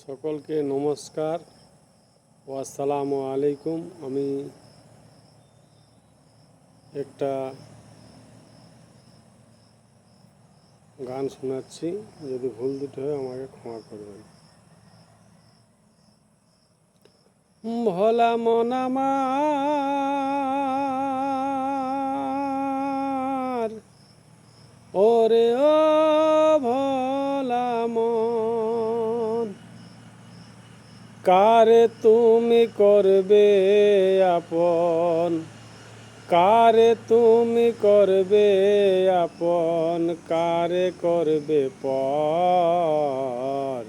সকলকে নমস্কার ও আসসালামু আলাইকুম। আমি একটা গান শোনাচ্ছি, যদি ভুল দুটো হয় আমাকে ক্ষমা করবেন। ভোলা মন আমার, ওরে ও ভোলা মন, কারে তুমি করবে আপন, কারে তুমি করবে আপন, কারে করবে পর।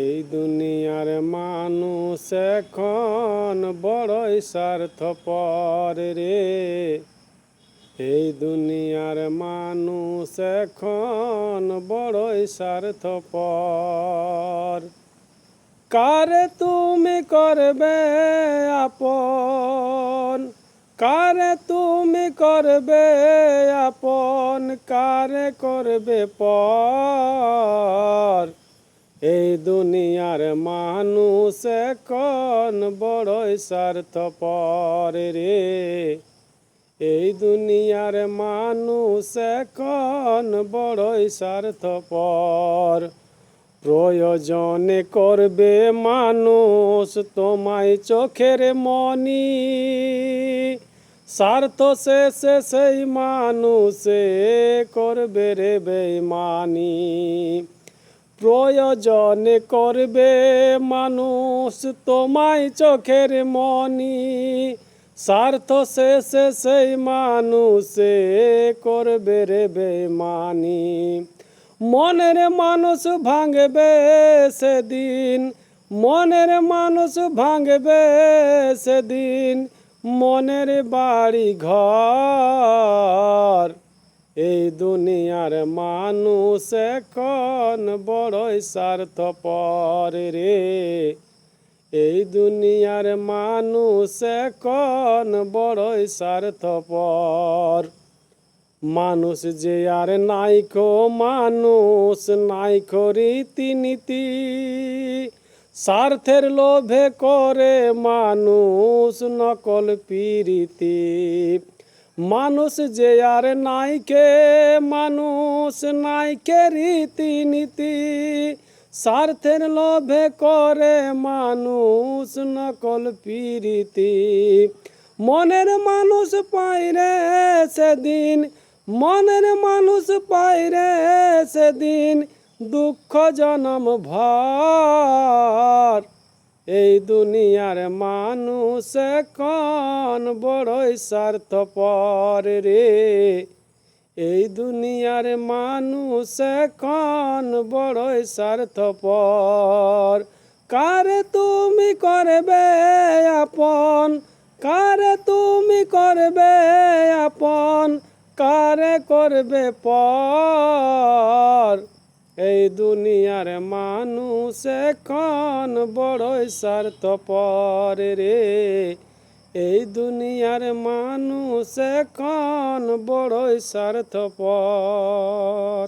এই দুনিয়ার মানুষ এখন বড়ই স্বার্থপর রে। এই দুনিয়ার মানুষ এখন বড়ই স্বার্থপর। কারে তুমি করবে আপন, কারে তুমি করবে আপন, কারে করবে পর। এই দুনিয়ার মানুষ এখন বড়ই স্বার্থপর রে। এই দুনিয়ার মানুষ এখন বড়ই স্বার্থপর। প্রয়োজনে করবে মানুষ তোমায় চোখের মনি, স্বার্থ শেষে সেই মানুষে করবে রে বেঈমানি। প্রয়োজনে করবে মানুষ তোমায় চোখের মনি, স্বার্থ শেষে সেই মানুষে করবে রে বেঈমানি। মনের মানুষ ভাঙবে সেদিন, মনের মানুষ ভাঙবে সেদিন মনের বাড়ি ঘর। এই দুনিয়ার মানুষ এখন বড়ই স্বার্থপর রে। এই দুনিয়ার মানুষ এখন বড়ই স্বার্থপর। মানুষ যে আর নাইকো মানুষ, নাইকো রীতিনীতি, স্বার্থের লোভে করে মানুষ নকল প্রীতি। মানুষ যে আর নাইকে মানুষ, নাইকে রীতিনীতি, স্বার্থের লোভে করে মানুষ নকল প্রীতি। মনের মানুষ পাইরে সেদিন, মনের মানুষ পাইরে সেদিন দুঃখ জনম ভর। এই দুনিয়ার মানুষ এখন বড়ই স্বার্থপর রে। এই দুনিয়ার মানুষ এখন বড়ই স্বার্থপর। কারে তুমি করবে আপন, কারে তুমি করবে আপন, কারে করবে পর। এই দুনিয়ার মানুষ এখন বড়ই স্বার্থপর রে। এই দুনিয়ার মানুষ এখন বড়ই স্বার্থপর।